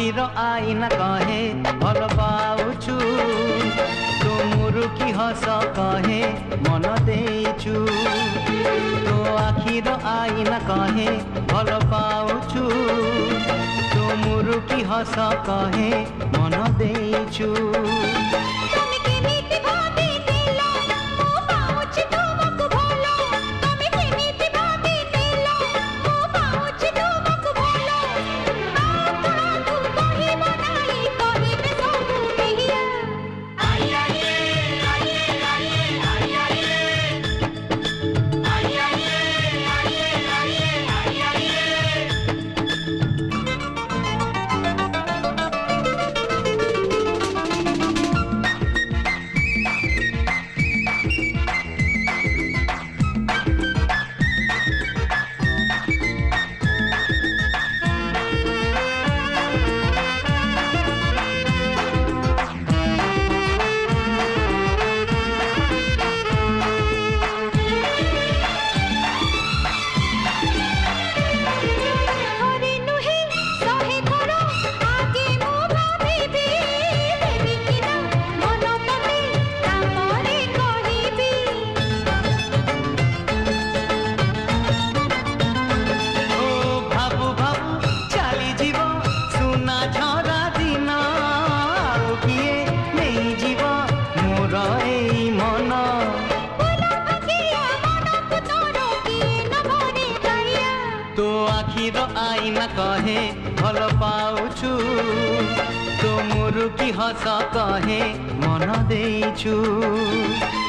आखिर आईना कहे भल पाउछु तो मुरुकी हस कहे मन देइछु तो आखिर आईना कहे भल पाउछु तो मुरुकी हस कहे मन देइछु आखिर आईना कहे भल पाउछु तो मुरुकी हस कहे मन देइछु।